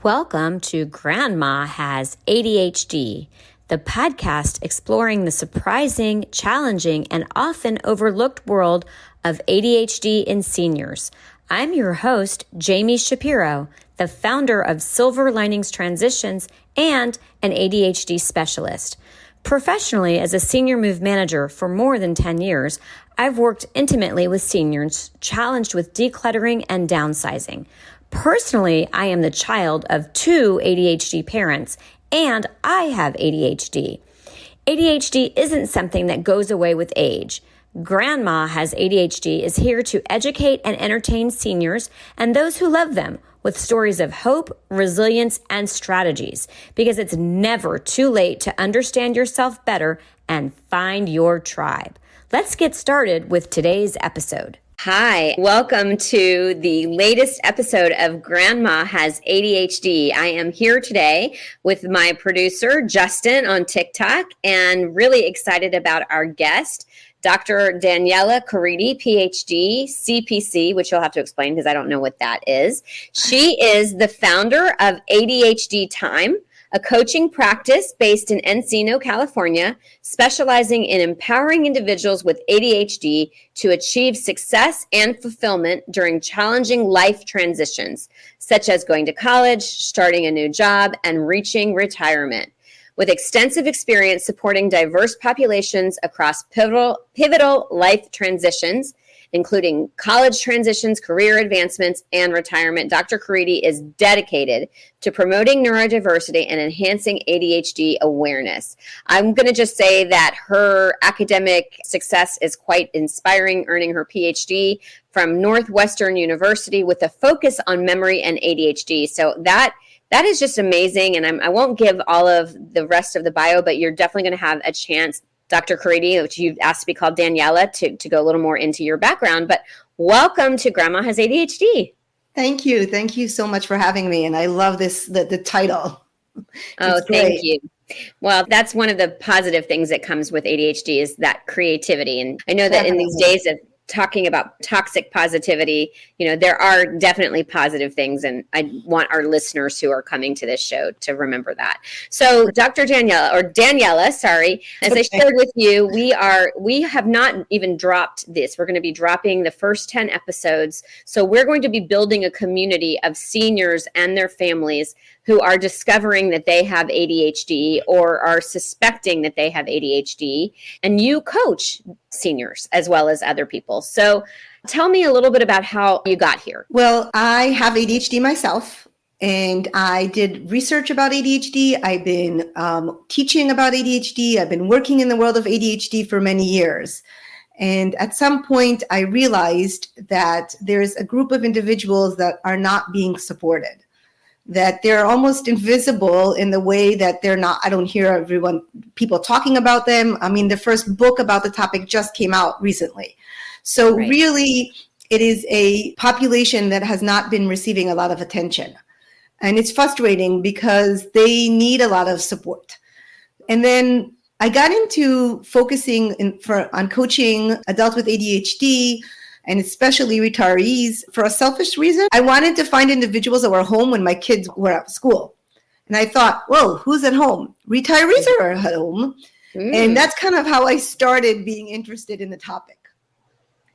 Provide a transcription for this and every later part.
Welcome to Grandma Has ADHD, the podcast exploring the surprising, challenging, and often overlooked world of ADHD in seniors. I'm your host, Jami Shapiro, the founder of Silver Linings Transitions and an ADHD specialist. Professionally, as a senior move manager for more than 10 years, I've worked intimately with seniors challenged with decluttering and downsizing. Personally, I am the child of two ADHD parents, and I have ADHD. ADHD isn't something that goes away with age. Grandma Has ADHD is here to educate and entertain seniors and those who love them with stories of hope, resilience, and strategies, because it's never too late to understand yourself better and find your tribe. Let's get started with today's episode. Hi, welcome to the latest episode of Grandma Has ADHD. I am here today with my producer, Justin, on TikTok, and really excited about our guest, Dr. Daniella Karidi, PhD, CPC, which you'll have to explain because I don't know what that is. She is the founder of ADHD Time, a coaching practice based in Encino, California, specializing in empowering individuals with ADHD to achieve success and fulfillment during challenging life transitions, such as going to college, starting a new job, and reaching retirement. With extensive experience supporting diverse populations across pivotal life transitions, including college transitions, career advancements, and retirement, Dr. Karidi is dedicated to promoting neurodiversity and enhancing ADHD awareness. I'm going to just say that her academic success is quite inspiring, earning her PhD from Northwestern University with a focus on memory and ADHD. So that is just amazing, and I won't give all of the rest of the bio, but you're definitely going to have a chance, Dr. Karidi, which you've asked to be called Daniella, to go a little more into your background. But welcome to Grandma Has ADHD. Thank you. Thank you so much for having me, and I love the title. Oh, thank you. Well, that's one of the positive things that comes with ADHD is that creativity. And I know that in these days of talking about toxic positivity, there are definitely positive things. And I want our listeners who are coming to this show to remember that. So Dr. Daniella, sorry, as I shared with you, we have not even dropped this. We're going to be dropping the first 10 episodes. So we're going to be building a community of seniors and their families who are discovering that they have ADHD or are suspecting that they have ADHD. And you coach seniors as well as other people. So tell me a little bit about how you got here. Well, I have ADHD myself, and I did research about ADHD. I've been teaching about ADHD. I've been working in the world of ADHD for many years. And at some point, I realized that there's a group of individuals that are not being supported, that they're almost invisible in the way that they're not. I don't hear people talking about them. I mean, the first book about the topic just came out recently. So right. Really, it is a population that has not been receiving a lot of attention. And it's frustrating because they need a lot of support. And then I got into focusing on coaching adults with ADHD, and especially retirees, for a selfish reason. I wanted to find individuals that were home when my kids were at school. And I thought, whoa, who's at home? Retirees are at home. And that's kind of how I started being interested in the topic.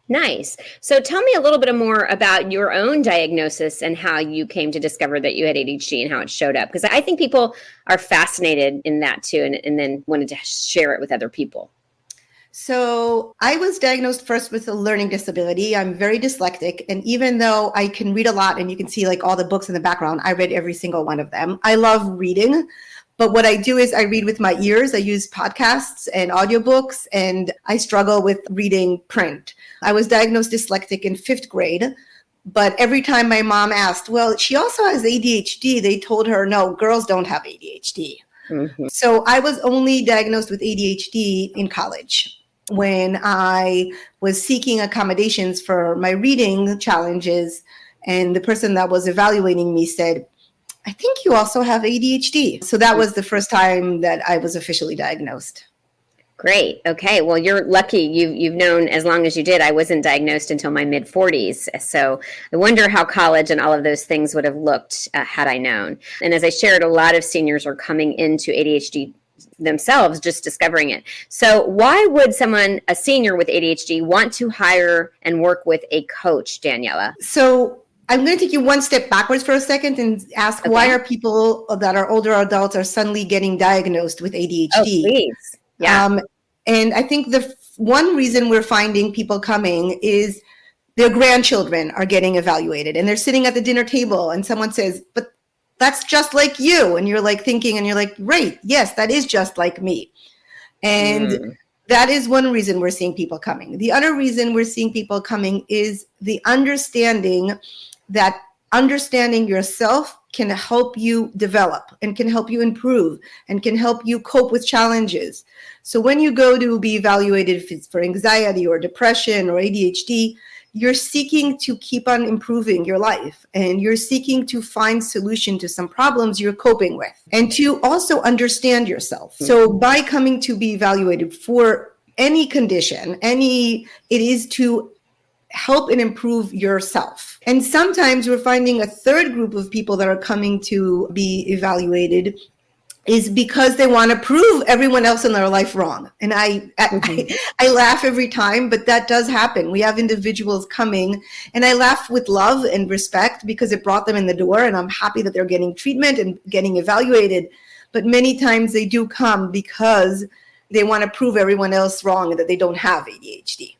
Nice. So tell me a little bit more about your own diagnosis and how you came to discover that you had ADHD and how it showed up. Because I think people are fascinated in that too, and then wanted to share it with other people. So I was diagnosed first with a learning disability. I'm very dyslexic. And even though I can read a lot, and you can see like all the books in the background, I read every single one of them. I love reading. But what I do is I read with my ears. I use podcasts and audiobooks, and I struggle with reading print. I was diagnosed dyslexic in 5th grade. But every time my mom asked, well, she also has ADHD, they told her, no, girls don't have ADHD. Mm-hmm. So I was only diagnosed with ADHD in college, when I was seeking accommodations for my reading challenges, and the person that was evaluating me said, I think you also have ADHD. So that was the first time that I was officially diagnosed. Great. Okay. Well, you're lucky. You've known as long as you did. I wasn't diagnosed until my mid 40s. So I wonder how college and all of those things would have looked had I known. And as I shared, a lot of seniors are coming into ADHD themselves, just discovering it. So why would someone, a senior with ADHD, want to hire and work with a coach, Daniella? So I'm going to take you one step backwards for a second and ask, why are people that are older adults are suddenly getting diagnosed with ADHD? Oh, please. Yeah. And I think the one reason we're finding people coming is their grandchildren are getting evaluated, and they're sitting at the dinner table and someone says, but that's just like you. And you're like thinking, and you're like, right, yes, that is just like me. And that is one reason we're seeing people coming. The other reason we're seeing people coming is the understanding that understanding yourself can help you develop and can help you improve and can help you cope with challenges. So when you go to be evaluated, if it's for anxiety or depression or ADHD, you're seeking to keep on improving your life, and you're seeking to find solution to some problems you're coping with, and to also understand yourself. So by coming to be evaluated for any condition, it is to help and improve yourself. And sometimes we're finding a third group of people that are coming to be evaluated is because they want to prove everyone else in their life wrong. And I laugh every time, but that does happen. We have individuals coming, and I laugh with love and respect because it brought them in the door, and I'm happy that they're getting treatment and getting evaluated. But many times they do come because they want to prove everyone else wrong and that they don't have ADHD.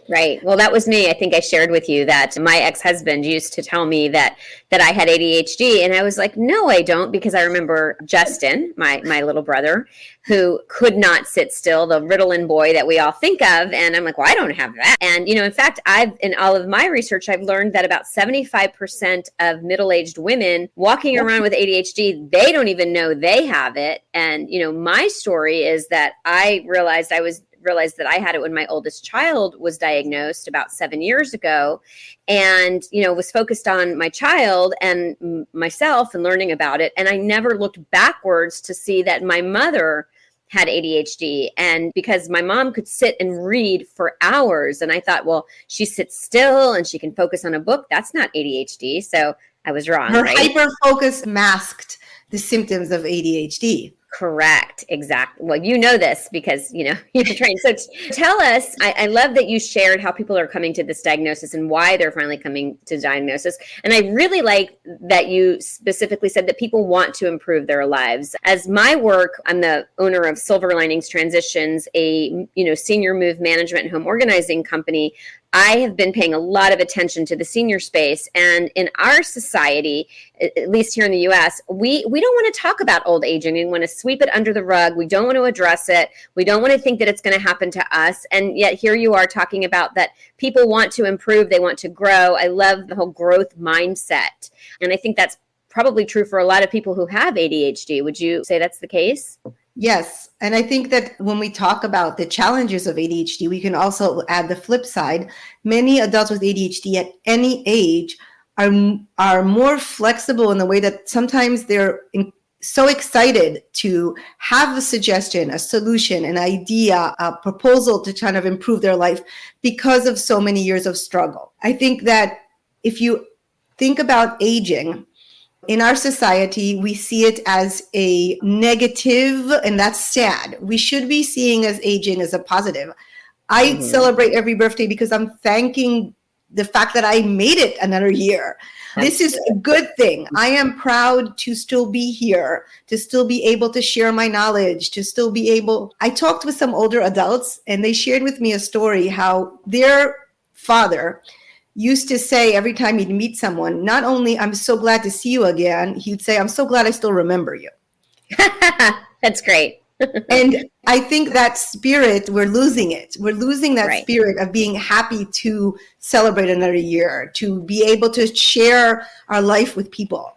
Right. Well, that was me. I think I shared with you that my ex-husband used to tell me that I had ADHD. And I was like, no, I don't, because I remember Justin, my little brother, who could not sit still, the Ritalin boy that we all think of. And I'm like, well, I don't have that. And, in fact, in all of my research, I've learned that about 75% of middle-aged women walking around with ADHD, they don't even know they have it. And, my story is that I realized that I had it when my oldest child was diagnosed about 7 years ago, and, was focused on my child and myself and learning about it. And I never looked backwards to see that my mother had ADHD. And because my mom could sit and read for hours, and I thought, well, she sits still and she can focus on a book. That's not ADHD. So I was wrong. Her right? hyper-focus masked the symptoms of ADHD. Correct. Exactly. Well, you know this because, you're trained. So tell us, I love that you shared how people are coming to this diagnosis and why they're finally coming to diagnosis. And I really like that you specifically said that people want to improve their lives. As my work, I'm the owner of Silver Linings Transitions, a, senior move management and home organizing company. I have been paying a lot of attention to the senior space, and in our society, at least here in the US, we don't want to talk about old aging. We want to sweep it under the rug. We don't want to address it. We don't want to think that it's going to happen to us. And yet here you are talking about that people want to improve, they want to grow. I love the whole growth mindset. And I think that's probably true for a lot of people who have ADHD. Would you say that's the case? Yes. And I think that when we talk about the challenges of ADHD, we can also add the flip side. Many adults with ADHD at any age are more flexible in the way that sometimes they're so excited to have a suggestion, a solution, an idea, a proposal to kind of improve their life because of so many years of struggle. I think that if you think about aging, in our society, we see it as a negative, and that's sad. We should be seeing as aging as a positive. I celebrate every birthday because I'm thanking the fact that I made it another year. This is a good thing. I am proud to still be here, to still be able to share my knowledge, to still be able. I talked with some older adults, and they shared with me a story how their father used to say every time he'd meet someone, not only "I'm so glad to see you again," he'd say, "I'm so glad I still remember you." That's great. And I think that spirit, we're losing it. We're losing that spirit of being happy to celebrate another year, to be able to share our life with people.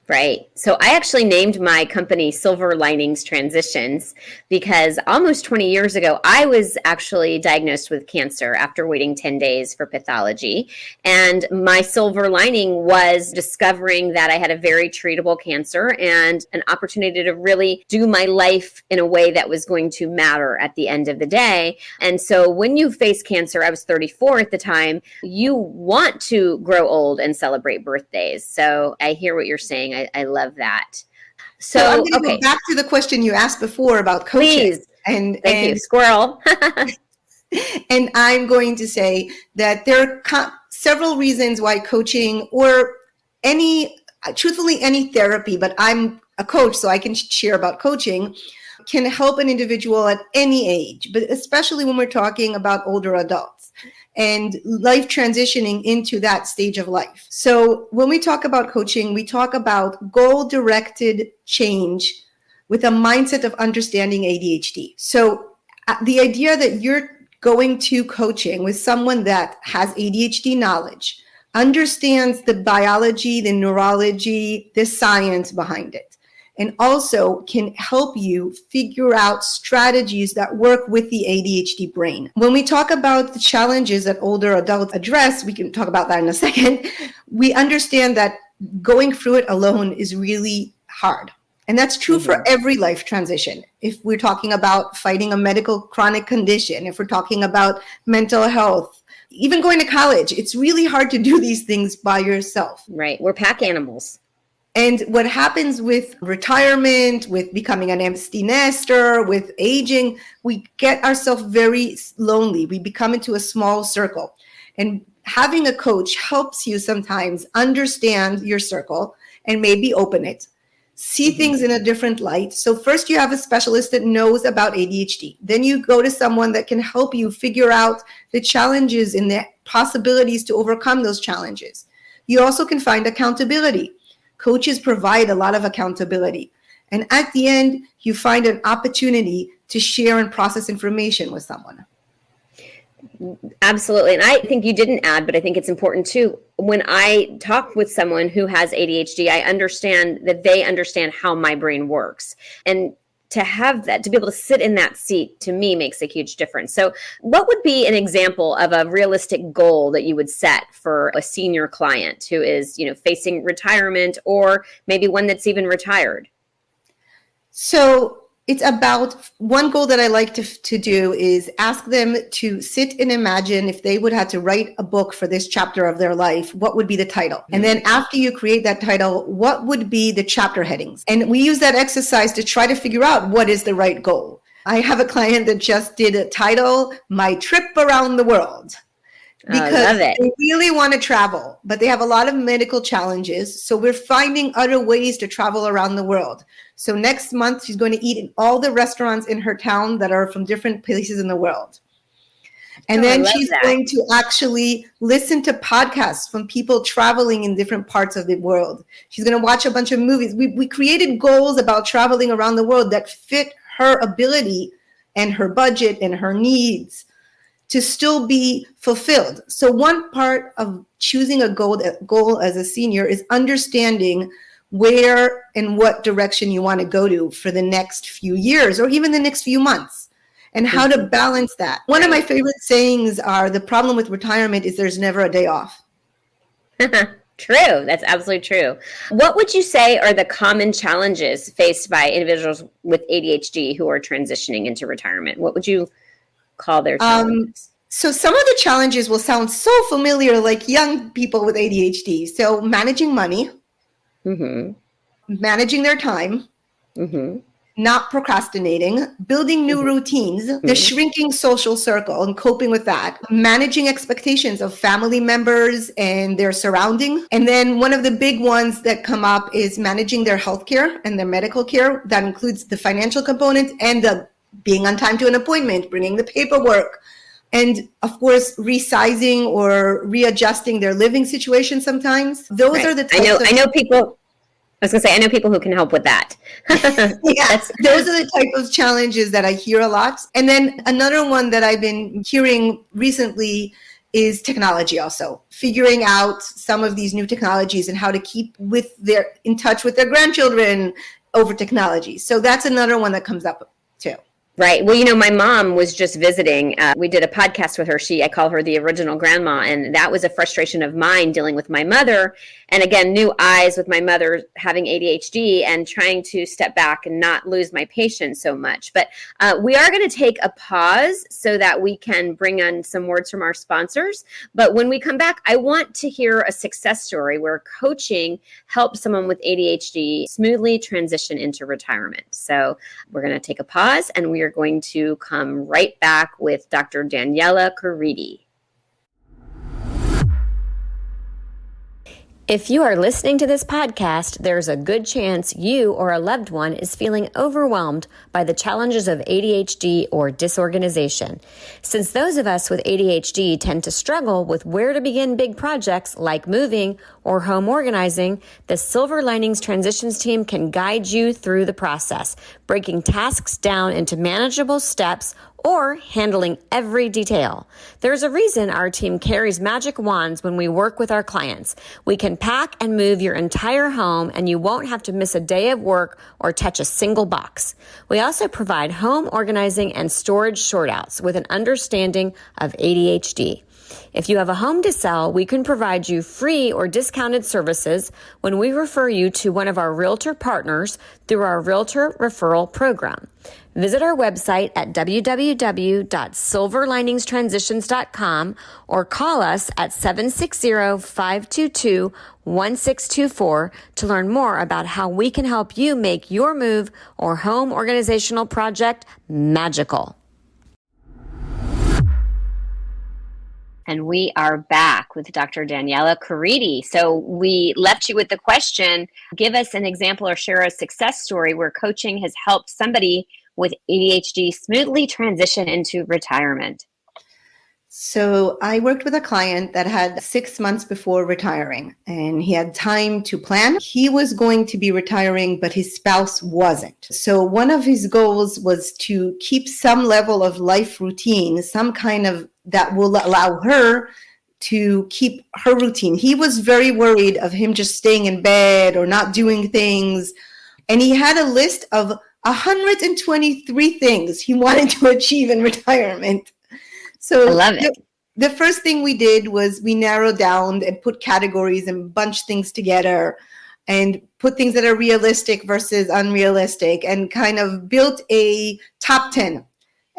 Right. So I actually named my company Silver Linings Transitions because almost 20 years ago, I was actually diagnosed with cancer after waiting 10 days for pathology. And my silver lining was discovering that I had a very treatable cancer and an opportunity to really do my life in a way that was going to matter at the end of the day. And so when you face cancer, I was 34 at the time, you want to grow old and celebrate birthdays. So I hear what you're saying. I love that. So I'm going to Okay, go back to the question you asked before about coaching. please. Thank you, squirrel. And I'm going to say that there are several reasons why coaching or truthfully, any therapy, but I'm a coach, so I can share about coaching, can help an individual at any age, but especially when we're talking about older adults and life transitioning into that stage of life. So when we talk about coaching, we talk about goal-directed change with a mindset of understanding ADHD. So the idea that you're going to coaching with someone that has ADHD knowledge, understands the biology, the neurology, the science behind it, and also can help you figure out strategies that work with the ADHD brain. When we talk about the challenges that older adults address, we can talk about that in a second, we understand that going through it alone is really hard. And that's true for every life transition. If we're talking about fighting a medical chronic condition, if we're talking about mental health, even going to college, it's really hard to do these things by yourself. Right. We're pack animals. And what happens with retirement, with becoming an empty nester, with aging, we get ourselves very lonely. We become into a small circle. And having a coach helps you sometimes understand your circle and maybe open it, see things in a different light. So first you have a specialist that knows about ADHD. Then you go to someone that can help you figure out the challenges and the possibilities to overcome those challenges. You also can find accountability. Coaches provide a lot of accountability. And at the end, you find an opportunity to share and process information with someone. Absolutely. And I think you didn't add, but I think it's important too. When I talk with someone who has ADHD, I understand that they understand how my brain works. And to have that, to be able to sit in that seat, to me, makes a huge difference. So what would be an example of a realistic goal that you would set for a senior client who is, facing retirement, or maybe one that's even retired? So it's about one goal that I like to do is ask them to sit and imagine if they would have to write a book for this chapter of their life, what would be the title? And then after you create that title, what would be the chapter headings? And we use that exercise to try to figure out what is the right goal. I have a client that just did a title, My Trip Around the World. Because they really want to travel, but they have a lot of medical challenges. So we're finding other ways to travel around the world. So next month, she's going to eat in all the restaurants in her town that are from different places in the world. And then she's going to actually listen to podcasts from people traveling in different parts of the world. She's going to watch a bunch of movies. We created goals about traveling around the world that fit her ability and her budget and her needs to still be fulfilled. So one part of choosing a goal as a senior is understanding where and what direction you want to go to for the next few years or even the next few months, and how to balance that. One of my favorite sayings are, the problem with retirement is there's never a day off. True. That's absolutely true. What would you say are the common challenges faced by individuals with ADHD who are transitioning into retirement? What would you call their challenges? So some of the challenges will sound so familiar, like young people with ADHD. So managing money, managing their time, not procrastinating, building new routines, the shrinking social circle and coping with that, managing expectations of family members and their surrounding. And then one of the big ones that come up is managing their healthcare and their medical care. That includes the financial component and the being on time to an appointment, bringing the paperwork, and of course, resizing or readjusting their living situation sometimes. Those are the types I know people. I was going to say, I know people who can help with that. Those are the type of challenges that I hear a lot. And then another one that I've been hearing recently is technology also. Figuring out some of these new technologies and how to keep in touch with their grandchildren over technology. So that's another one that comes up too. Right. Well, my mom was just visiting. We did a podcast with her. I call her the original grandma. And that was a frustration of mine dealing with my mother. And again, new eyes with my mother having ADHD and trying to step back and not lose my patience so much. But we are going to take a pause so that we can bring on some words from our sponsors. But when we come back, I want to hear a success story where coaching helps someone with ADHD smoothly transition into retirement. So we're going to take a pause and we are going to come right back with Dr. Daniella Karidi. If you are listening to this podcast, there's a good chance you or a loved one is feeling overwhelmed by the challenges of ADHD or disorganization. Since those of us with ADHD tend to struggle with where to begin big projects like moving or home organizing, the Silver Linings Transitions team can guide you through the process, breaking tasks down into manageable steps or handling every detail. There's a reason our team carries magic wands when we work with our clients. We can pack and move your entire home and you won't have to miss a day of work or touch a single box. We also provide home organizing and storage sortouts with an understanding of ADHD. If you have a home to sell, we can provide you free or discounted services when we refer you to one of our realtor partners through our realtor referral program. Visit our website at www.silverliningstransitions.com or call us at 760-522-1624 to learn more about how we can help you make your move or home organizational project magical. And we are back with Dr. Daniella Karidi. So we left you with the question, give us an example or share a success story where coaching has helped somebody with ADHD smoothly transition into retirement. So I worked with a client that had 6 months before retiring, and he had time to plan. He was going to be retiring, but his spouse wasn't. So one of his goals was to keep some level of life routine, some kind of that will allow her to keep her routine. He was very worried of him just staying in bed or not doing things. And he had a list of 123 things he wanted to achieve in retirement. So I love it. The first thing we did was we narrowed down and put categories and bunched things together and put things that are realistic versus unrealistic and kind of built a top 10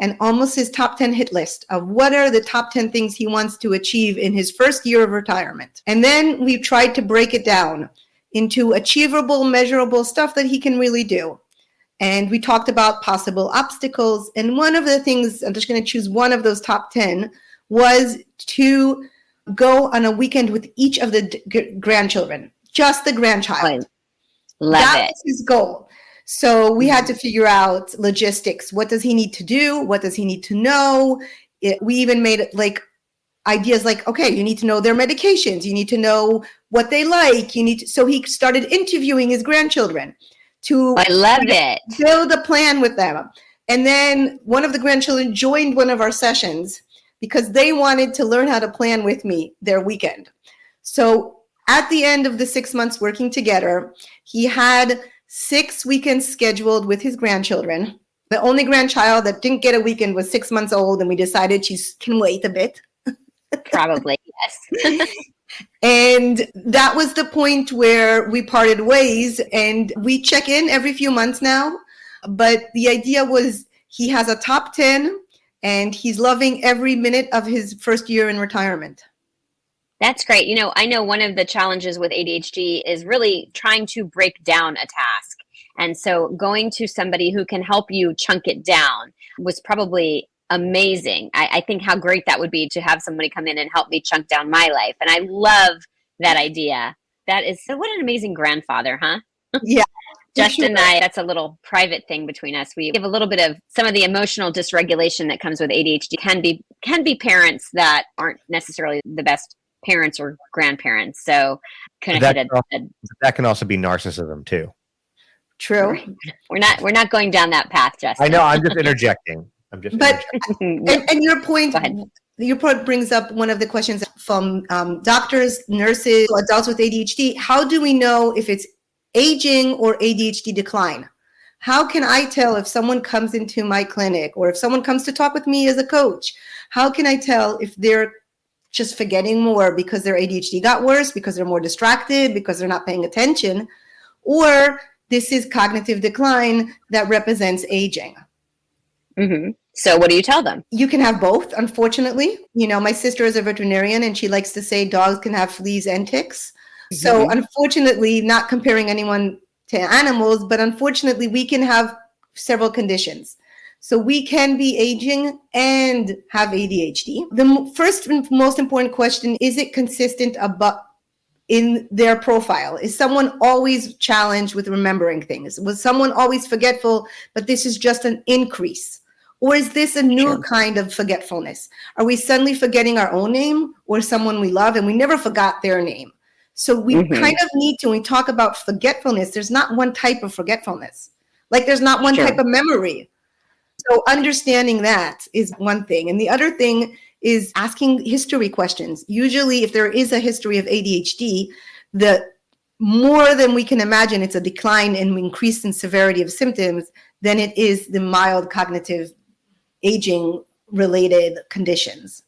and almost his top 10 hit list of what are the top 10 things he wants to achieve in his first year of retirement. And then we tried to break it down into achievable, measurable stuff that he can really do. And we talked about possible obstacles. And one of the things, I'm just going to choose one of those top 10, was to go on a weekend with each of the grandchildren, just the grandchild. That was his goal. So we had to figure out logistics. What does he need to do? What does he need to know? We even made it like ideas like, okay, you need to know their medications. You need to know what they like. So he started interviewing his grandchildren to build a plan with them. And then one of the grandchildren joined one of our sessions because they wanted to learn how to plan with me their weekend. So at the end of the 6 months working together, he had 6 weekends scheduled with his grandchildren. The only grandchild that didn't get a weekend was 6 months old, and we decided she can wait a bit. Probably, yes. And that was the point where we parted ways, and we check in every few months now. But the idea was he has a top 10 and he's loving every minute of his first year in retirement. That's great. I know one of the challenges with ADHD is really trying to break down a task. And so going to somebody who can help you chunk it down was probably amazing. I think how great that would be to have somebody come in and help me chunk down my life. And I love that idea. What an amazing grandfather, huh? Yeah. Justin and I, that's a little private thing between us. We have a little bit of some of the emotional dysregulation that comes with ADHD can be parents that aren't necessarily the best parents or grandparents. So that can also be narcissism too. True. We're not going down that path, Justin. I know. I'm just interjecting. And your point, your report brings up one of the questions from doctors, nurses, adults with ADHD. How do we know if it's aging or ADHD decline? How can I tell if someone comes into my clinic or if someone comes to talk with me as a coach? How can I tell if they're just forgetting more because their ADHD got worse, because they're more distracted, because they're not paying attention, or this is cognitive decline that represents aging? Mm-hmm. So what do you tell them? You can have both, unfortunately. My sister is a veterinarian and she likes to say dogs can have fleas and ticks. So unfortunately, not comparing anyone to animals, but unfortunately, we can have several conditions. So we can be aging and have ADHD. The first and most important question, is it consistent in their profile? Is someone always challenged with remembering things? Was someone always forgetful, but this is just an increase? Or is this a new kind of forgetfulness? Are we suddenly forgetting our own name or someone we love and we never forgot their name? So we kind of need to, when we talk about forgetfulness, there's not one type of forgetfulness. Like there's not one type of memory. So understanding that is one thing. And the other thing is asking history questions. Usually if there is a history of ADHD, the more than we can imagine, it's a decline and increase in severity of symptoms than it is the mild cognitive aging related conditions.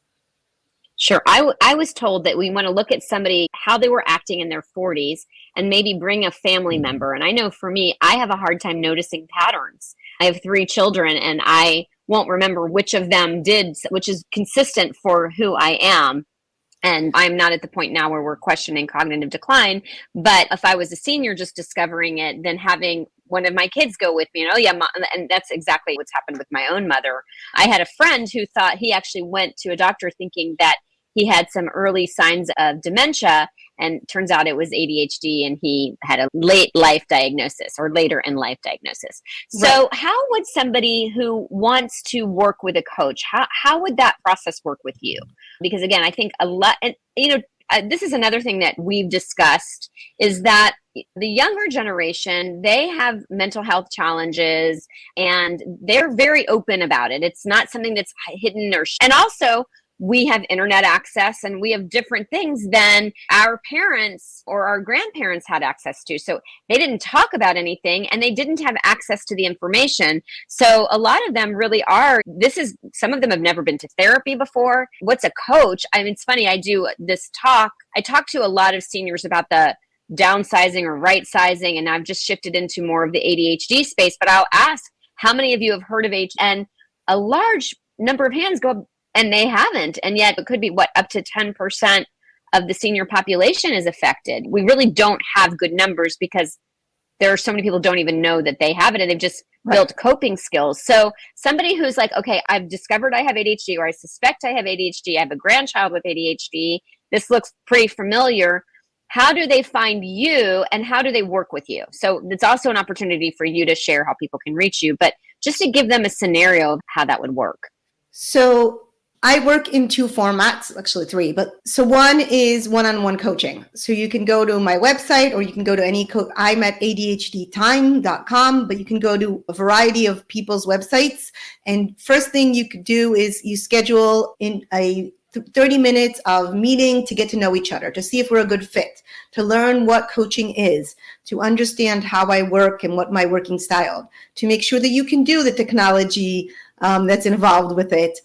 Sure. I was told that we want to look at somebody, how they were acting in their 40s and maybe bring a family member. And I know for me, I have a hard time noticing patterns. I have 3 children and I won't remember which of them did, which is consistent for who I am. And I'm not at the point now where we're questioning cognitive decline. But if I was a senior just discovering it, then having one of my kids go with me, and and that's exactly what's happened with my own mother. I had a friend who thought he actually went to a doctor thinking that he had some early signs of dementia, and turns out it was ADHD, and he had a late life diagnosis or later in life diagnosis. So how would somebody who wants to work with a coach, how would that process work with you? Because again, I think a lot, and this is another thing that we've discussed, is that the younger generation, they have mental health challenges and they're very open about it. It's not something that's hidden and also we have internet access and we have different things than our parents or our grandparents had access to. So they didn't talk about anything and they didn't have access to the information. So a lot of them really some of them have never been to therapy before. What's a coach? I mean, it's funny, I talk to a lot of seniors about the downsizing or right sizing, and I've just shifted into more of the ADHD space, but I'll ask, how many of you have heard of ADHD? And a large number of hands go up, and they haven't. And yet it could be up to 10% of the senior population is affected. We really don't have good numbers because there are so many people who don't even know that they have it, and they've just built coping skills. So somebody who's like, okay, I've discovered I have ADHD, or I suspect I have ADHD. I have a grandchild with ADHD. This looks pretty familiar. How do they find you and how do they work with you? So it's also an opportunity for you to share how people can reach you, but just to give them a scenario of how that would work. So I work in 2 formats, actually 3, so one is one-on-one coaching. So you can go to my website or you can go to I'm at ADHDtime.com, but you can go to a variety of people's websites. And first thing you could do is you schedule in a 30 minutes of meeting to get to know each other, to see if we're a good fit, to learn what coaching is, to understand how I work and what my working style, to make sure that you can do the technology that's involved with it.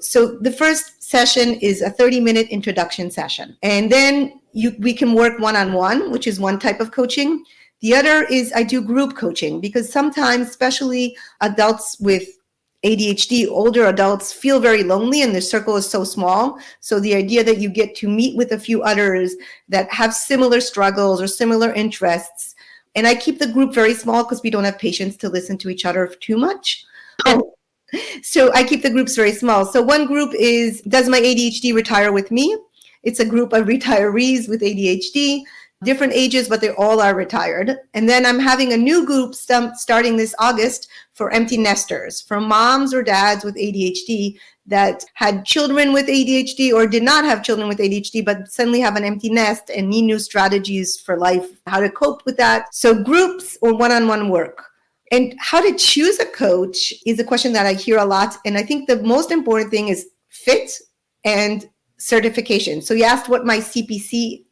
So the first session is a 30-minute introduction session. And then we can work one-on-one, which is one type of coaching. The other is I do group coaching because sometimes, especially adults with ADHD, older adults feel very lonely and the circle is so small. So the idea that you get to meet with a few others that have similar struggles or similar interests. And I keep the group very small because we don't have patience to listen to each other too much. So I keep the groups very small. So one group is, does my ADHD retire with me? It's a group of retirees with ADHD, different ages, but they all are retired. And then I'm having a new group starting this August for empty nesters, for moms or dads with ADHD that had children with ADHD or did not have children with ADHD, but suddenly have an empty nest and need new strategies for life, how to cope with that. So groups or one-on-one work. And how to choose a coach is a question that I hear a lot. And I think the most important thing is fit and certification. So you asked what my CPC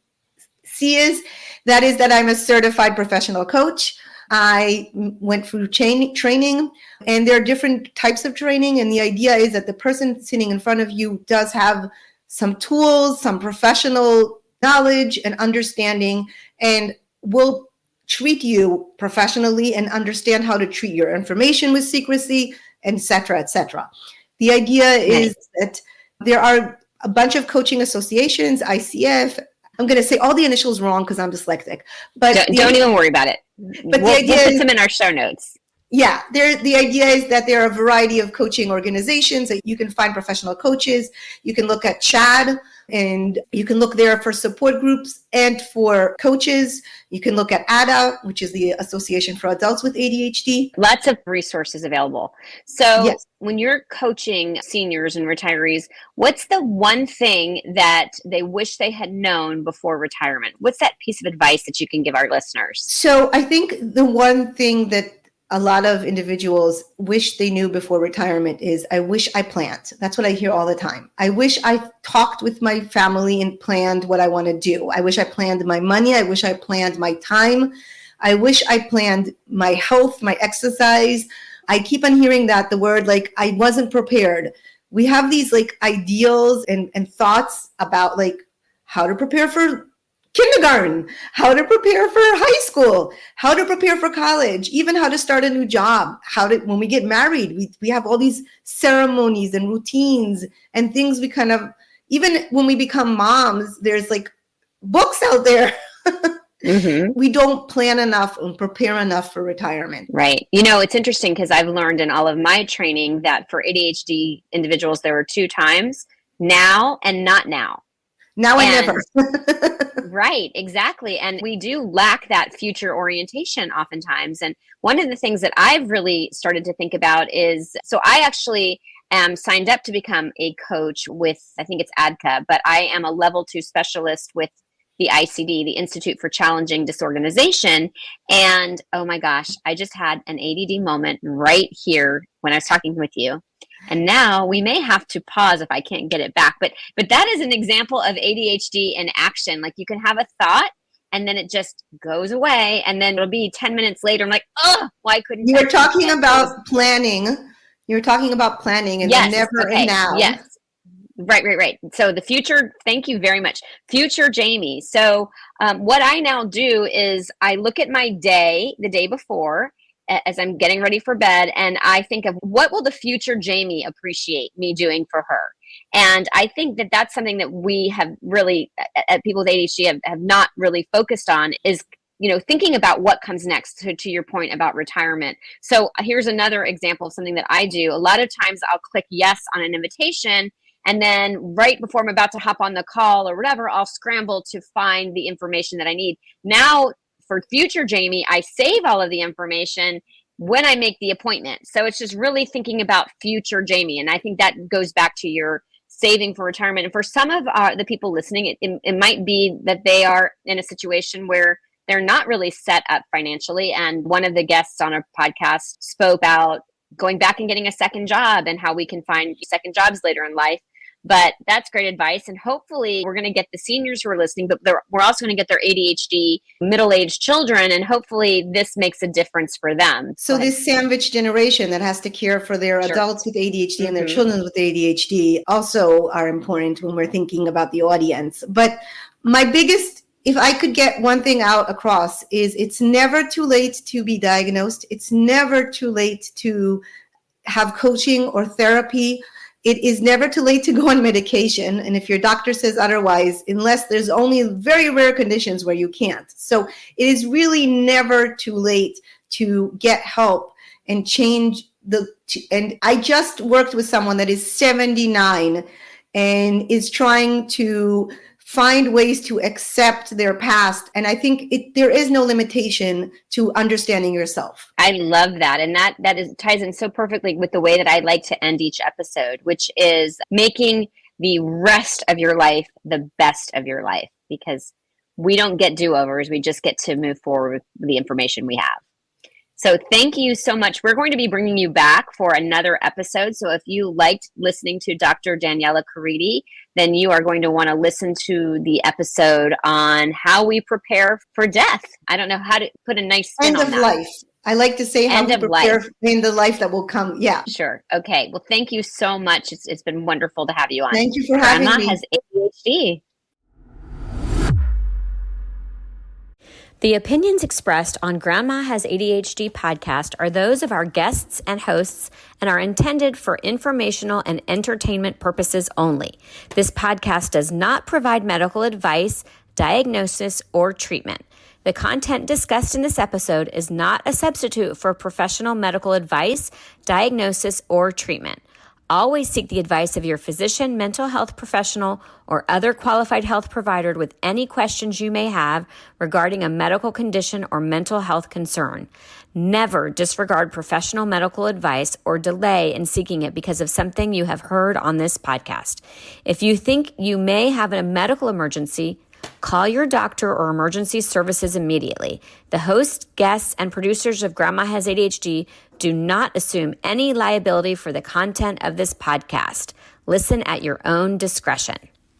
is. That is that I'm a certified professional coach. I went through training, and there are different types of training. And the idea is that the person sitting in front of you does have some tools, some professional knowledge and understanding, and will treat you professionally and understand how to treat your information with secrecy, et cetera, et cetera. The idea is that there are a bunch of coaching associations, ICF. I'm going to say all the initials wrong because I'm dyslexic. But don't even worry about it. But the idea we'll put them in our show notes. Yeah, the idea is that there are a variety of coaching organizations that you can find professional coaches. You can look at CHAD, and you can look there for support groups and for coaches. You can look at ADA, which is the Association for Adults with ADHD. Lots of resources available. So Yes. When you're coaching seniors and retirees, what's the one thing that they wish they had known before retirement? What's that piece of advice that you can give our listeners? So I think the one thing that a lot of individuals wish they knew before retirement is, I wish I planned. That's what I hear all the time. I wish I talked with my family and planned what I want to do. I wish I planned my money. I wish I planned my time. I wish I planned my health, my exercise. I keep on hearing that, the word, like, I wasn't prepared. We have these like ideals and thoughts about like how to prepare for kindergarten, how to prepare for high school, how to prepare for college, even how to start a new job, when we get married, we have all these ceremonies and routines and things we kind of, even when we become moms, there's like books out there. Mm-hmm. We don't plan enough and prepare enough for retirement. Right. You know, it's interesting because I've learned in all of my training that for ADHD individuals, there are 2 times: now and not now. Now and never. Right, exactly. And we do lack that future orientation oftentimes. And one of the things that I've really started to think about is, so I actually am signed up to become a coach with, I think it's ADCA, but I am a level 2 specialist with the ICD, the Institute for Challenging Disorganization. And oh my gosh, I just had an ADD moment right here when I was talking with you. And now we may have to pause if I can't get it back. But that is an example of ADHD in action. Like, you can have a thought and then it just goes away. And then it'll be 10 minutes later. I'm like, oh, why couldn't you were talking about planning. You were talking about planning and yes, the never okay, and now. Yes. Right. So the future, thank you very much. Future Jami. So what I now do is I look at my day, the day before, as I'm getting ready for bed, and I think of what will the future Jami appreciate me doing for her. And I think that that's something that we have really, at people with ADHD, have not really focused on, is, you know, thinking about what comes next, to your point about retirement. So here's another example of something that I do. A lot of times I'll click yes on an invitation, and then right before I'm about to hop on the call or whatever, I'll scramble to find the information that I need. Now, for future Jami, I save all of the information when I make the appointment. So it's just really thinking about future Jami. And I think that goes back to your saving for retirement. And for some of the people listening, it might be that they are in a situation where they're not really set up financially. And one of the guests on our podcast spoke about going back and getting a second job and how we can find second jobs later in life. But that's great advice. And hopefully we're going to get the seniors who are listening, but we're also going to get their ADHD middle-aged children. And hopefully this makes a difference for them. So this sandwich generation that has to care for their adults with ADHD and their children with ADHD also are important when we're thinking about the audience. But my biggest, if I could get one thing out across, is it's never too late to be diagnosed. It's never too late to have coaching or therapy. It is never too late to go on medication. And if your doctor says otherwise, unless there's only very rare conditions where you can't. So it is really never too late to get help and change and I just worked with someone that is 79 and is trying to find ways to accept their past. And I think there is no limitation to understanding yourself. I love that. And that ties in so perfectly with the way that I like to end each episode, which is making the rest of your life the best of your life, because we don't get do-overs. We just get to move forward with the information we have. So thank you so much. We're going to be bringing you back for another episode. So if you liked listening to Dr. Daniella Karidi, then you are going to want to listen to the episode on how we prepare for death. I don't know how to put a nice spin on that. End of life. I like to say how we prepare in the life that will come. Yeah. Sure. Okay. Well, thank you so much. It's been wonderful to have you on. Thank you for having me. Grandma has ADHD. The opinions expressed on Grandma Has ADHD podcast are those of our guests and hosts and are intended for informational and entertainment purposes only. This podcast does not provide medical advice, diagnosis, or treatment. The content discussed in this episode is not a substitute for professional medical advice, diagnosis, or treatment. Always seek the advice of your physician, mental health professional, or other qualified health provider with any questions you may have regarding a medical condition or mental health concern. Never disregard professional medical advice or delay in seeking it because of something you have heard on this podcast. If you think you may have a medical emergency, call your doctor or emergency services immediately. The hosts, guests, and producers of Grandma Has ADHD do not assume any liability for the content of this podcast. Listen at your own discretion.